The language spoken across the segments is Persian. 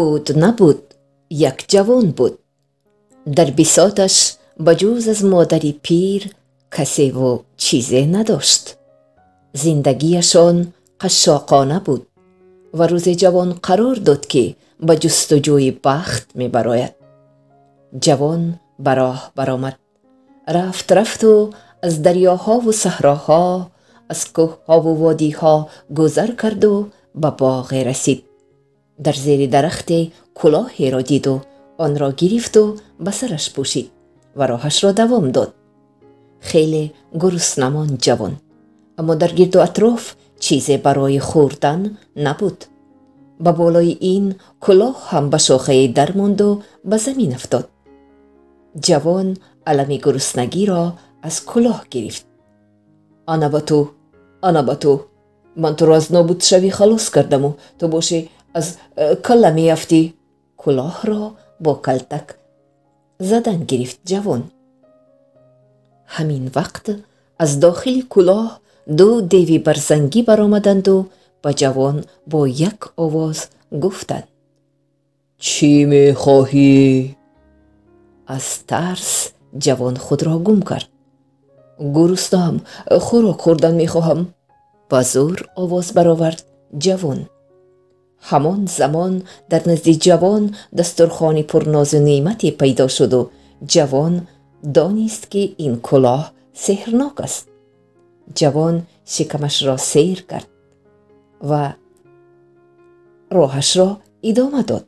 بود نبود یک جوان بود. در بساطش بجز از مادری پیر کسی و چیزی نداشت. زندگیشان قشاقانه بود و روز جوان قرار داد که به جستجوی بخت می براید. جوان به راه برآمد. رفت و از دریاها و صحراها، از کوهها و وادیها گذر کرد و به باغی رسید. در زیر درختی کلاهی را دید و آن را گرفت و به سرش پوشید و راهش را دوام داد. خیلی گرسنه ماند جوان، اما در گرد و اطراف چیزی برای خوردن نبود. به بالای این کلاه هم به شاخه در ماند و به زمین افتاد. جوان علم گرسنگی را از کلاه گرفت. آنا به تو، من تو را از نابود شوی خلاص کردم و تو باشی از کله می افتی. کلاه را با کلتک زدن گرفت جوان. همین وقت از داخل کلاه دو دیوی برزنگی برآمدند و به جوان با یک آواز گفتند: چی می خواهی؟ از ترس جوان خود را گم کرد. گرسنه‌ام، خوراک خوردن می خواهم. با زور آواز برآورد جوان. همان زمان در نزد جوان دسترخوانی پر ناز و نعمتی پیدا شد و جوان دانست که این کلاه سحرناک است. جوان شکمش را سیر کرد و راهش را ادامه داد.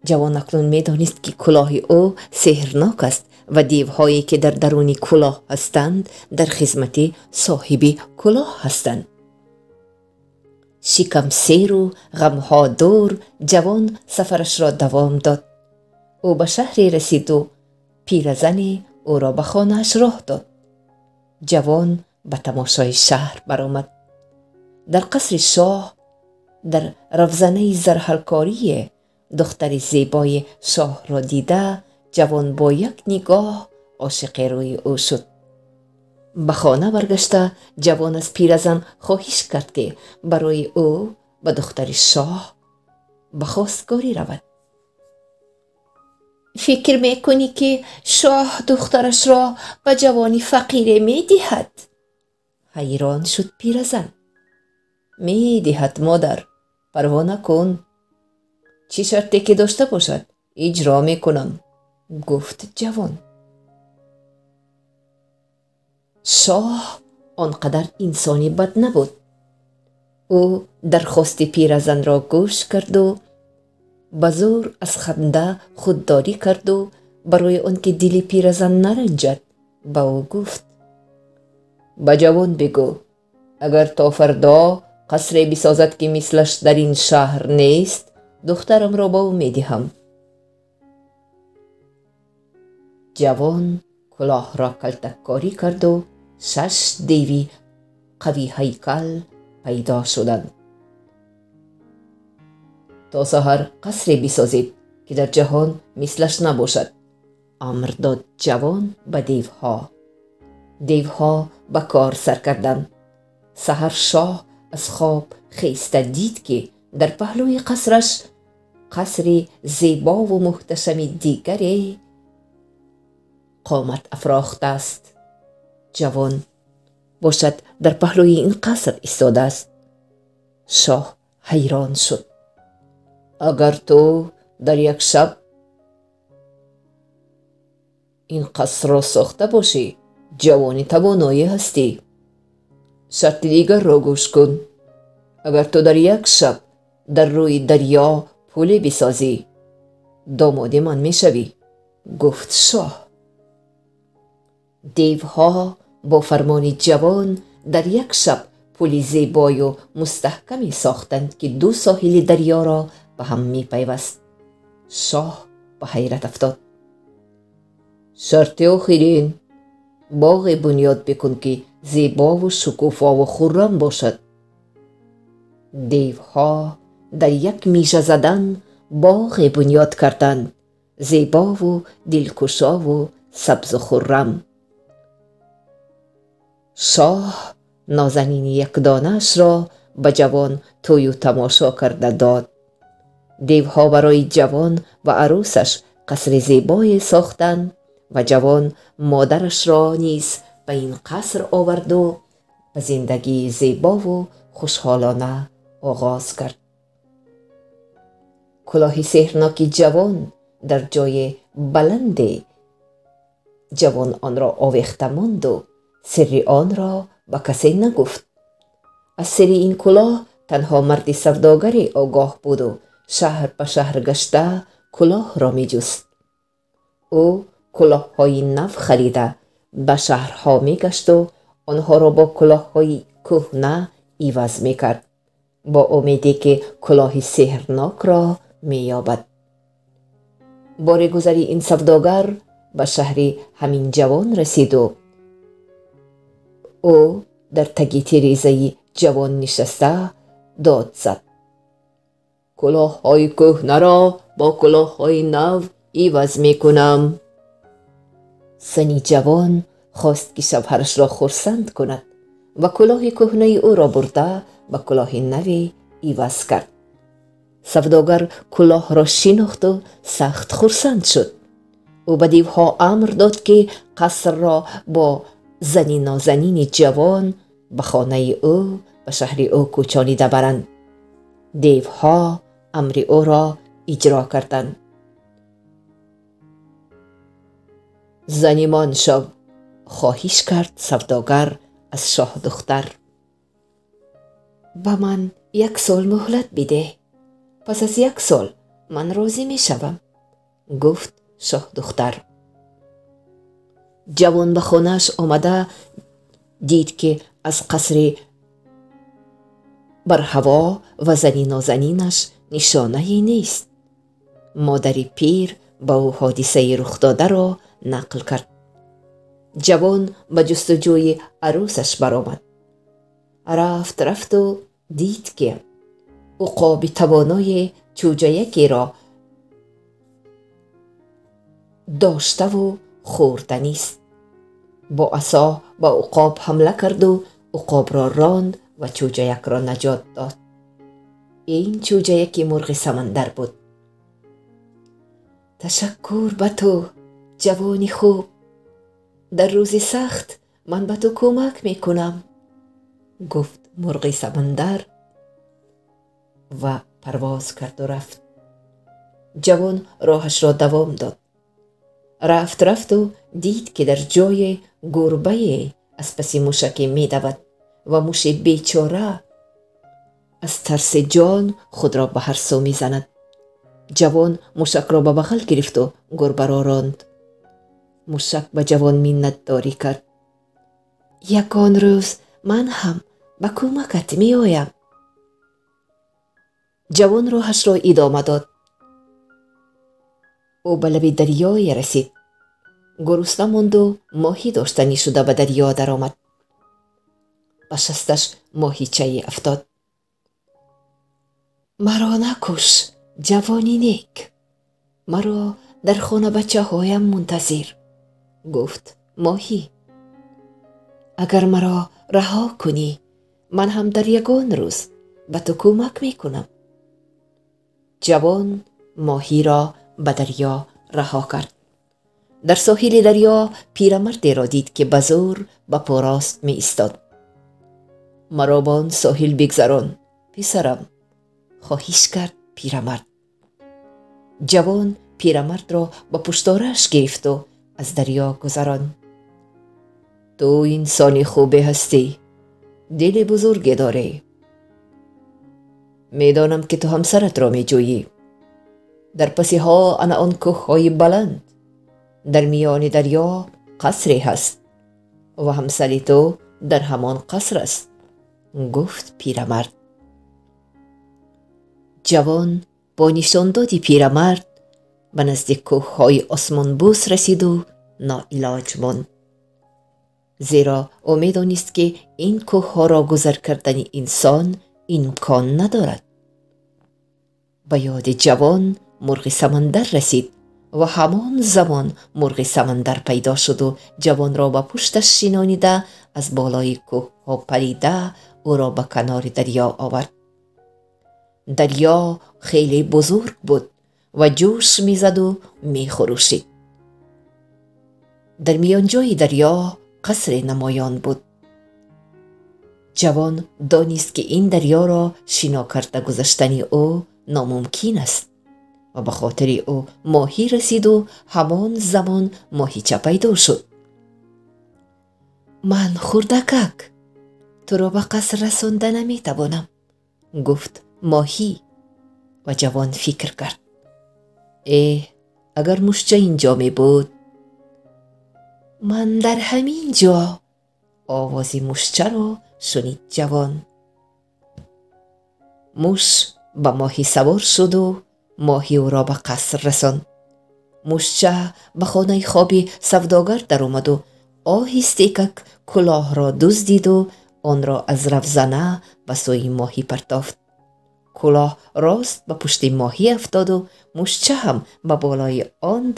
جوان اکنون می دانست که کلاه او سحرناک است و دیوهایی که در درون کلاه هستند در خدمت صاحب کلاه هستند. شکم سیر و غمها دور جوان سفرش را دوام داد. او به شهری رسید و پیرزنی او را به خانه‌اش راه داد. جوان به تماشای شهر برآمد. در قصر شاه، در روزنه زرهرکاری دختر زیبای شاه را دیده جوان با یک نگاه عاشق روی او شد. به خانه برگشته جوان از پیرزن خواهش کرد که برای او به دختر شاه به خواستگاری رود. فکر میکنی که شاه دخترش را به جوانی فقیره میدهد؟ حیران شد پیرزن. میدهد مادر، پروا نکن. چه شرطی که داشته باشد اجرا میکنم، گفت جوان. شاه آنقدر انسانی بد نبود. او درخواست پیرزن را گوش کرد و به زور از خنده خودداری کرد و برای آنکه دل پیرزن نرنجد به او گفت: به جوان بگو اگر تا فردا قصری بسازد که مثلش در این شهر نیست، دخترم را به او میدهم. جوان کلاه را کلتک کاری کرد و 6 دیوی قوی هیکل پیدا شدند. تا سحر قصری بسازید که در جهان مثلش نباشد، امر داد جوان به دیوها. دیوها به کار سر کردند. سحر شاه از خواب خیسته دید که در پهلوی قصرش قصری زیبا و محتشم دیگری قامت افراخته است. جوان باشد در پهلوی این قصر ایستاده است. شاه حیران شد. اگر تو در یک شب این قصر را ساخته باشی، جوانی توانایی هستی. شرط دیگر را گوش کن. اگر تو در یک شب در روی دریا پلی بسازی، داماد من میشوی، گفت شاه. دیوها با فرمان جوان در یک شب پلی زیبای و مستحکمی ساختند که 2 ساحل دریا را به هم می پیوست. شاه به حیرت افتاد. شرط آخرین، باغ بنیاد بکن که زیبا و شکوفا و خرم باشد. دیوها در یک میشه زدن باغ بنیاد کردند، زیبا و دلکشا و سبز و خرم. شاه نازنین یک دانش را به جوان توی و تماشا کرده داد. دیوها برای جوان و عروسش قصر زیبایی ساختند و جوان مادرش را نیز به این قصر آورد و به زندگی زیبا و خوشحالانه آغاز کرد. کلاه سحرناک جوان در جای بلند جوان آن را آویخته ماند و سر آن را به کسی نگفت. از سر این کلاه تنها مرد سوداگری آگاه بود و شهر به شهر گشته کلاه را می جست. او کلاه‌های نو خریده به شهرها می گشت و آنها را با کلاه‌های کهنه عوض می کرد با امیدی که کلاه سحرناک را می یابد. بار گذری این سوداگر به شهر همین جوان رسید و او در تگی تیریزه جوان نشسته داد زد: کلاه‌های کهنه را با کلاه‌های نو عوض می کنم. زنی جوان خواست که شوهرش را خرسند کند و کلاه کهنه او را برده به کلاه نوی عوض کرد. سوداگر کلاه را شناخت و سخت خرسند شد. او به دیوها امر داد که قصر را با زنی نازنین جوان به خانه او به شهر او کوچانیده برند. دیوها امر او را اجرا کردند. زنیمان شو، خواهش کرد سوداگر از شاه دختر. به من 1 سال مهلت بده، پس از 1 سال من راضی می شوم، گفت شاه دختر. جوان به خانه‌اش آمده دید که از قصر بر هوا و زنی نازنینش نشانه‌ای نیست. مادر پیر با او حادثه رخ داده را نقل کرد. جوان به جستجوی عروسش برآمد. رفت و دید که عقاب توانای چوجایکی را داشته و خوردنی است. با عصا به عقاب حمله کرد و عقاب را راند و چوجایک را نجات داد. این چوجایکی مرغ سمندر بود. تشکر به تو جوانی خوب، در روز سخت من به تو کمک می کنم، گفت مرغ سمندر و پرواز کرد و رفت. جوان راهش را دوام داد. رفت و دید که در جای گربه از پس موشکی می دود و موش بیچاره از ترس جان خود را به هر سو می زند. جوان موشک را به بغل گرفت و گربه را راند. موشک به جوان منتداری کرد. یکان روز من هم به کمکت می آیم. جوان راهش را ادامه داد. او به لب دریای رسید. گرسنه ماند و ماهی داشتنی شده به دریا درآمد. به شستش ماهیچه افتاد. مرا نکش جوانی نیک، مرا در خانه بچه هایم منتظر، گفت ماهی. اگر مرا رها کنی من هم در یگان روز به تو کمک می کنم. جوان ماهی را به دریا رها کرد. در ساحل دریا پیرمردی را دید که به زور به پا راست می ایستاد. مرا به آن ساحل بگذران پسرم، خواهش کرد پیرمرد. جوان پیرمرد را به پشتارش گرفت و از دریا گذراند. تو انسانی خوبی هستی، دل بزرگی داری. میدانم که تو همسرت را می جویی. در پسها آن کوه‌های بلند در میان دریا قصری هست و همسر تو در همان قصر است، گفت پیرمرد. جوان با نشاندادی پیرمرد به نزدیک کوه‌های آسمان بوس رسید و ناعلاج ماند، زیرا او می‌دانست که این کوه‌ها را گذر کردن انسان امکان ندارد. به یاد جوان مرغ سمندر رسید و همان زمان مرغ سمندر پیدا شد و جوان را به پشتش شنانیده از بالای کوه‌ها پریده او را به کنار دریا آورد. دریا خیلی بزرگ بود و جوش میزد و میخروشید. در میانجای دریا قصر نمایان بود. جوان دانست که این دریا را شنا کرده گذشتن او ناممکن است و به خاطر او ماهی رسید و همان زمان ماهیچه پیدا شد. من خردکک، تو را به قصر رسانده نمیتوانم، گفت ماهی. و جوان فکر کرد اگر مشچه اینجا می بود. من در همین جا، آواز مشچه را شنید جوان. موش به ماهی سوار شد و ماهی او را به قصر رساند. مشچه به خانه خوابی سوداگر در آمد و آهسته کلاه را دزدید و آن را از رفزنه به سوی ماهی پرتافت. کلاه راست به پشت ماهی افتاد و مشچه هم به بالای آن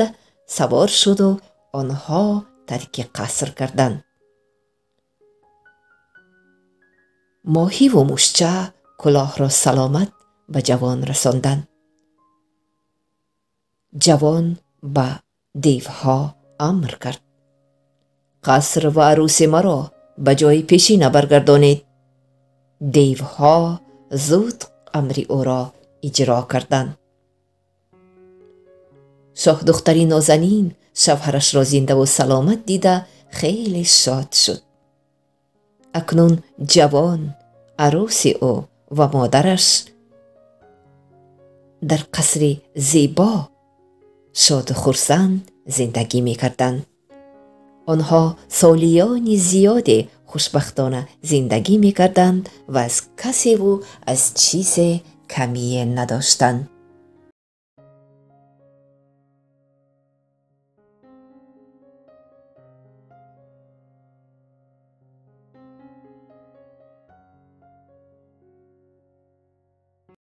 سوار شد و آنها ترک قصر کردند. ماهی و مشچه کلاه را سلامت به جوان رساندند. جوان به دیوها امر کرد قصر و عروس مرا به جای پیشینه برگردانید. دیوها زود امر او را اجرا کردند. شاه دختری نازنین شوهرش را زنده و سلامت دیده خیلی شاد شد. اکنون جوان، عروس او و مادرش در قصر زیبا شاد و خرسند زندگی می کردند. آنها سالیان زیاد خوشبختانه زندگی می کردند و از کسی و از چیز کمی نداشتند.